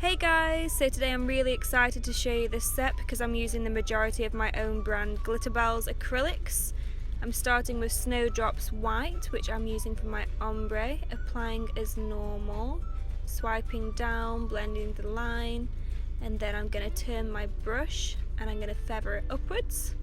Hey guys, so today I'm really excited to show you this set because I'm using the majority of my own Brand Glitterbels acrylics. I'm starting with Snowdrops White, which I'm using for my ombre, applying as normal, swiping down, blending the line, and then I'm going to turn my brush and I'm going to feather it upwards.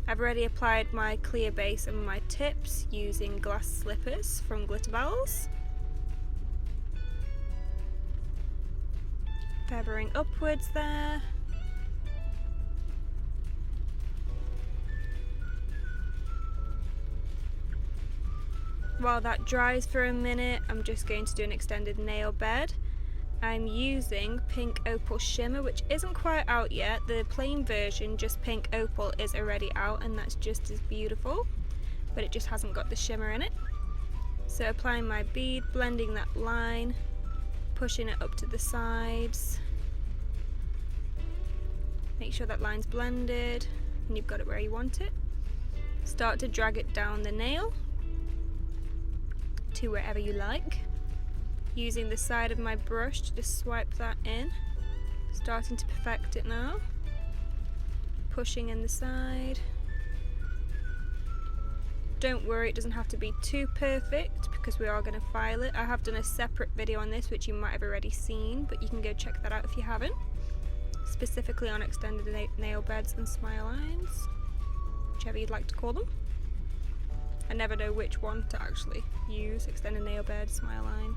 I've already applied my clear base on my tips using glass slippers from Glitterbels. Feathering upwards there. While that dries for a minute, I'm just going to do an extended nail bed. I'm using Pink Opal Shimmer, which isn't quite out yet. The plain version, just Pink Opal, is already out and that's just as beautiful, but it just hasn't got the shimmer in it. So applying my bead, blending that line, pushing it up to the sides. Make sure that line's blended and you've got it where you want it. Start to drag it down the nail to wherever you like. Using the side of my brush to just swipe that in. Starting to perfect it now. Pushing in the side. Don't worry, it doesn't have to be too perfect because we are going to file it. I have done a separate video on this which you might have already seen, but you can go check that out if you haven't. Specifically on extended nail beds and smile lines, whichever you'd like to call them. I never know which one to actually use, extended nail bed, smile line.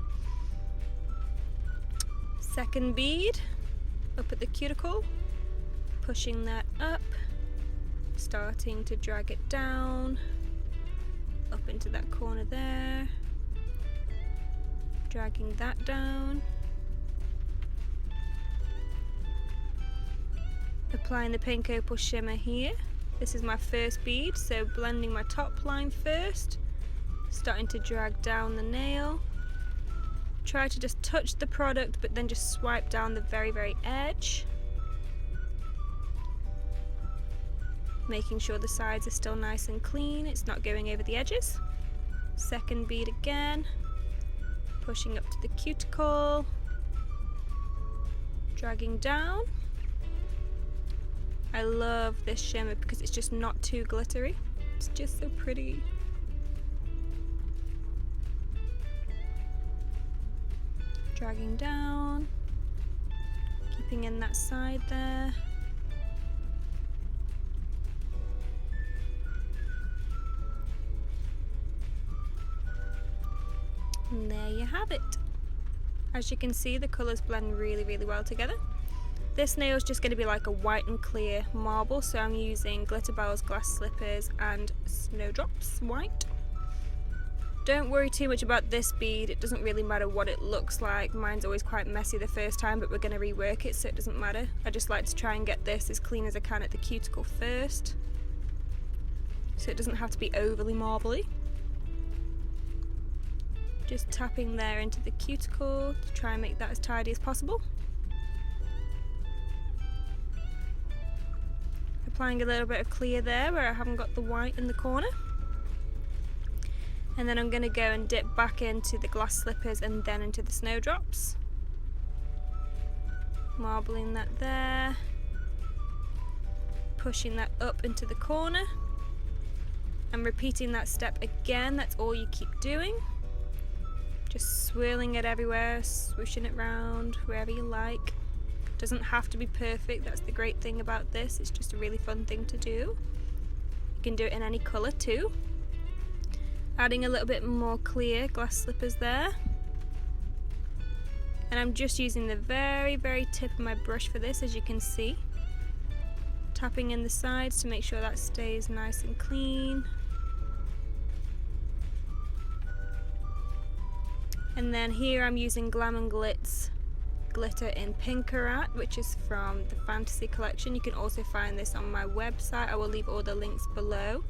Second bead, up at the cuticle, pushing that up, starting to drag it down, up into that corner there, dragging that down. Applying the Pink Opal Shimmer here. This is my first bead, so blending my top line first, starting to drag down the nail. Try to just touch the product but then just swipe down the very edge. Making sure the sides are still nice and clean, it's not going over the edges. Second bead again, pushing up to the cuticle, dragging down. I love this shimmer because it's just not too glittery. It's just so pretty. Dragging down, keeping in that side there. And there you have it. As you can see, the colours blend really well together. This nail is just going to be like a white and clear marble, so I'm using Glitterbels glass slippers and Snowdrops White. Don't worry too much about this bead, it doesn't really matter what it looks like. Mine's always quite messy the first time, but we're going to rework it so it doesn't matter. I just like to try and get this as clean as I can at the cuticle first, so it doesn't have to be overly marbly. Just tapping there into the cuticle to try and make that as tidy as possible. Applying a little bit of clear there where I haven't got the white in the corner. And then I'm going to go and dip back into the glass slippers and then into the snowdrops. Marbling that there. Pushing that up into the corner. And repeating that step again, that's all you keep doing. Just swirling it everywhere, swooshing it round wherever you like. Doesn't have to be perfect, that's the great thing about this, it's just a really fun thing to do. You can do it in any colour too. Adding a little bit more clear glass slippers there. And I'm just using the very tip of my brush for this, as you can see. Tapping in the sides to make sure that stays nice and clean. And then here I'm using Glam&Glits glitter in Pinkarat, which is from the Fantasy collection. You can also find this on my website. I will leave all the links below.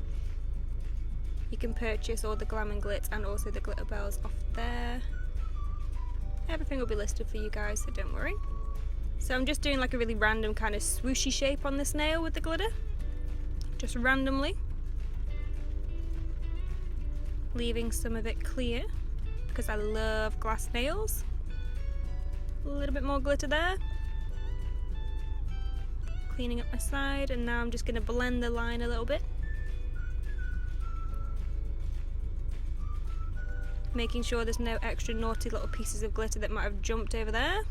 You can purchase all the Glam&Glits and also the Glitterbels off there. Everything will be listed for you guys, so don't worry. So I'm just doing like a really random kind of swooshy shape on this nail with the glitter. Just randomly. Leaving some of it clear because I love glass nails. A little bit more glitter there. Cleaning up my side, and now I'm just going to blend the line a little bit. Making sure there's no extra naughty little pieces of glitter that might have jumped over there.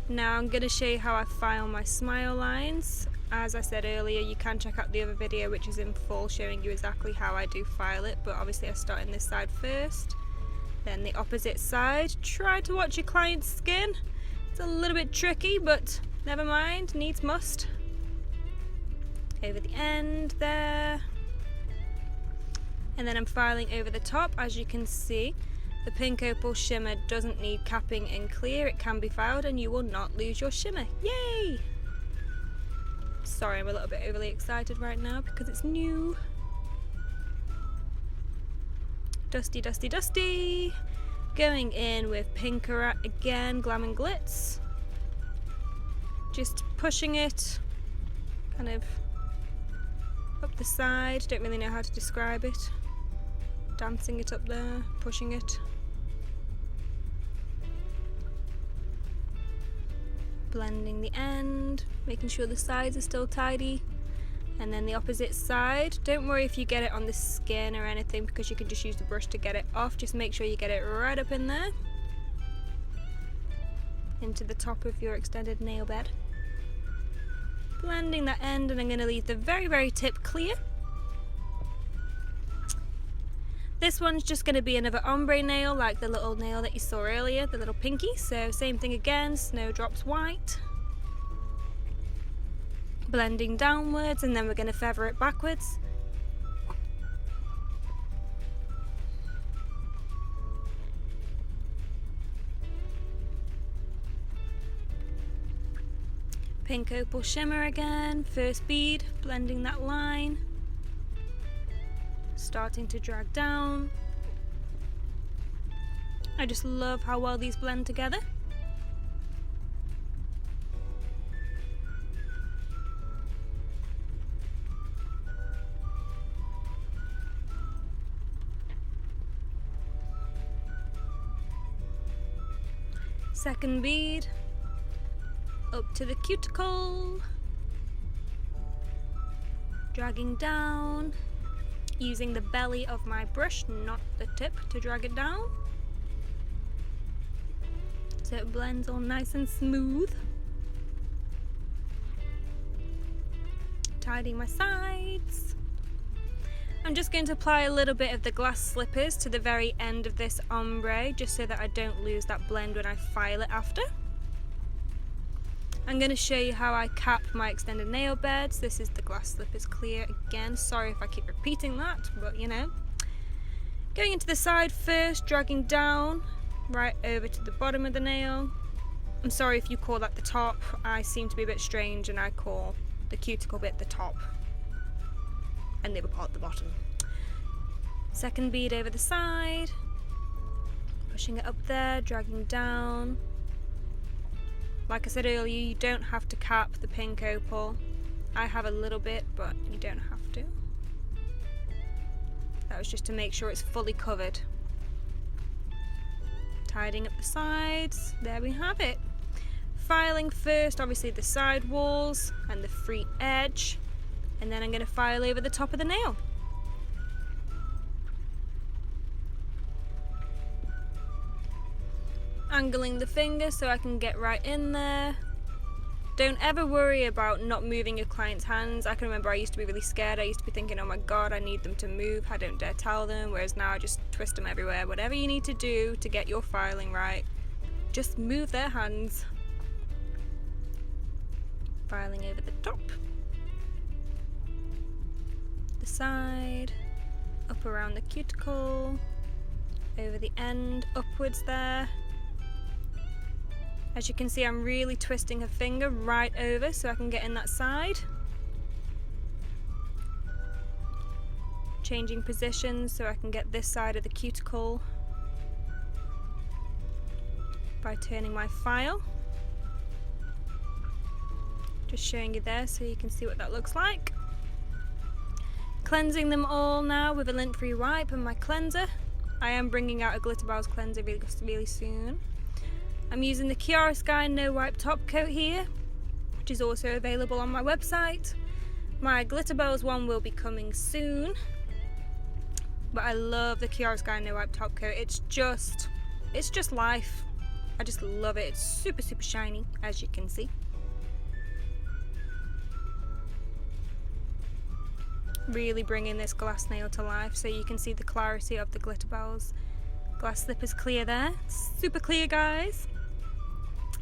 Now I'm going to show you how I file my smile lines. As I said earlier, you can check out the other video which is in full showing you exactly how I do file it, but obviously I start in this side first, then the opposite side. Try to watch your client's skin. It's a little bit tricky, but never mind, needs must. Over the end there. And then I'm filing over the top. As you can see, the pink opal shimmer doesn't need capping in clear. It can be filed and you will not lose your shimmer. Yay! Sorry, I'm a little bit overly excited right now because it's new. Dusty, dusty, dusty. Going in with Pinkarat again, Glam&Glits. Just pushing it kind of up the side. Don't really know how to describe it. Dancing it up there, pushing it. Blending the end, making sure the sides are still tidy. And then the opposite side. Don't worry if you get it on the skin or anything because you can just use the brush to get it off. Just make sure you get it right up in there. Into the top of your extended nail bed. Blending that end, and I'm going to leave the very, very tip clear. This one's just going to be another ombre nail like the little nail that you saw earlier, the little pinky. So same thing again, Snowdrops White. Blending downwards, and then we're going to feather it backwards. Pink opal shimmer again, first bead, blending that line. Starting to drag down. I just love how well these blend together. Second bead, up to the cuticle, dragging down, using the belly of my brush, not the tip, to drag it down so it blends all nice and smooth. Tidying my sides. I'm just going to apply a little bit of the glass slippers to the very end of this ombre just so that I don't lose that blend when I file it after. I'm going to show you how I cap my extended nail beds. This is the glass slippers clear again. Sorry if I keep repeating that, but you know. Going into the side first, dragging down right over to the bottom of the nail. I'm sorry if you call that the top. I seem to be a bit strange and I call the cuticle bit the top and the other part the bottom. Second bead over the side, pushing it up there, dragging down. Like I said earlier, you don't have to cap the pink opal. I have a little bit, but you don't have to. That was just to make sure it's fully covered. Tidying up the sides, there we have it. Filing first, obviously the side walls and the free edge, and then I'm going to file over the top of the nail. Angling the finger so I can get right in there. Don't ever worry about not moving your client's hands. I can remember I used to be really scared. I used to be thinking, oh my god, I need them to move. I don't dare tell them. Whereas now I just twist them everywhere. Whatever you need to do to get your filing right, just move their hands. Filing over the top, the side, up around the cuticle, over the end, upwards there. As you can see, I'm really twisting her finger right over so I can get in that side. Changing positions so I can get this side of the cuticle by turning my file. Just showing you there so you can see what that looks like. Cleansing them all now with a lint-free wipe and my cleanser. I am bringing out a Glitterbels cleanser really soon. I'm using the Kiara Sky No Wipe top coat here, which is also available on my website. My Glitterbels one will be coming soon, but I love the Kiara Sky No Wipe top coat. It's just life. I just love it. It's super shiny, as you can see. Really bringing this glass nail to life, so you can see the clarity of the Glitterbels glass slip is clear there. Super clear, guys.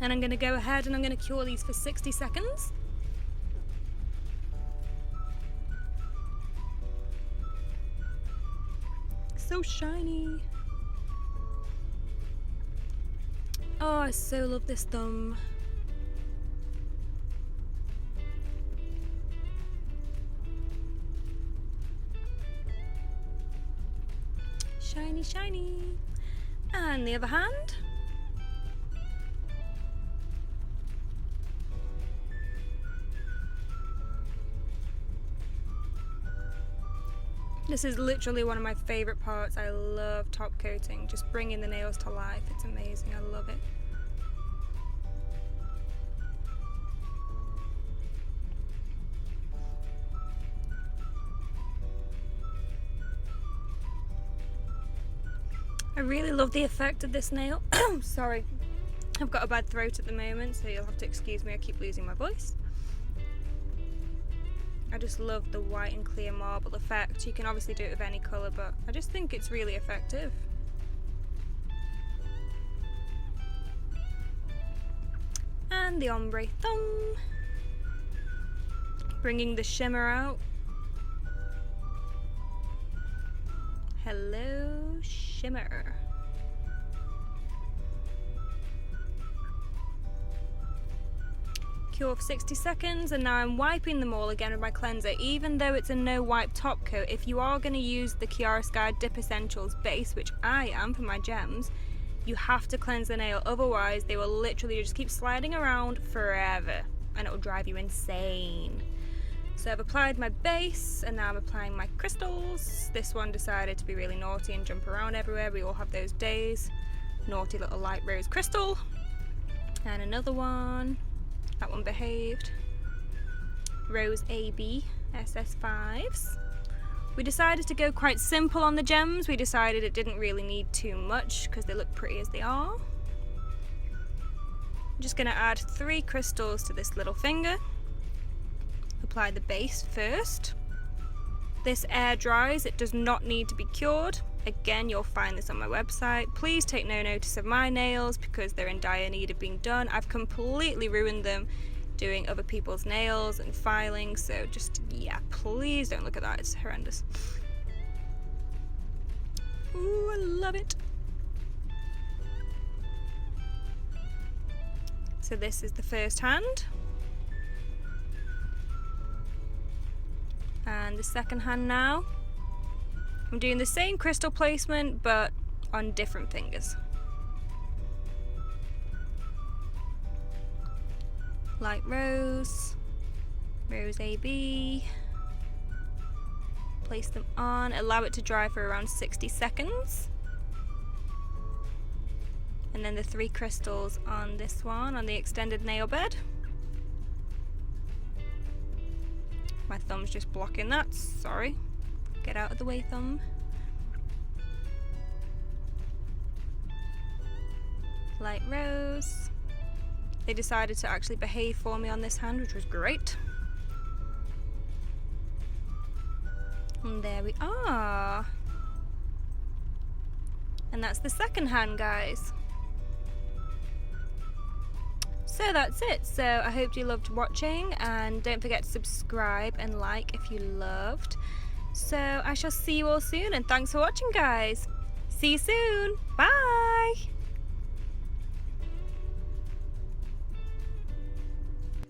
And I'm going to go ahead and I'm going to cure these for 60 seconds. So shiny. Oh, I so love this thumb. Shiny, shiny. And the other hand. This is literally one of my favourite parts. I love top coating, just bringing the nails to life. It's amazing, I love it. I really love the effect of this nail. Sorry, I've got a bad throat at the moment, so you'll have to excuse me, I keep losing my voice. I just love the white and clear marble effect. You can obviously do it with any colour, but I just think it's really effective. And the ombre thumb. Bringing the shimmer out. Hello, shimmer. Cure for 60 seconds, and now I'm wiping them all again with my cleanser. Even though it's a no wipe top coat, if you are going to use the Kiara Sky Dip Essentials base, which I am for my gems, you have to cleanse the nail, otherwise they will literally just keep sliding around forever and it will drive you insane. So I've applied my base and now I'm applying my crystals. This one decided to be really naughty and jump around everywhere. We all have those days. Naughty little light rose crystal. And another one. That one behaved. Rose AB SS5s. We decided to go quite simple on the gems. We decided it didn't really need too much because they look pretty as they are. I'm just going to add 3 crystals to this little finger. Apply the base first. This air dries, it does not need to be cured. Again, you'll find this on my website. Please take no notice of my nails because they're in dire need of being done. I've completely ruined them doing other people's nails and filing, so just, yeah, please don't look at that, it's horrendous. Ooh, I love it. So this is the first hand. And the second hand now. I'm doing the same crystal placement but on different fingers. Light rose, rose AB. Place them on, allow it to dry for around 60 seconds. And then the 3 crystals on this one, on the extended nail bed. My thumb's just blocking that, sorry. Get out of the way, thumb. Light rose. They decided to actually behave for me on this hand, which was great. And there we are. And that's the second hand, guys. So that's it. So I hope you loved watching, and don't forget to subscribe and like if you loved. So I shall see you all soon, and thanks for watching, guys. See you soon. Bye.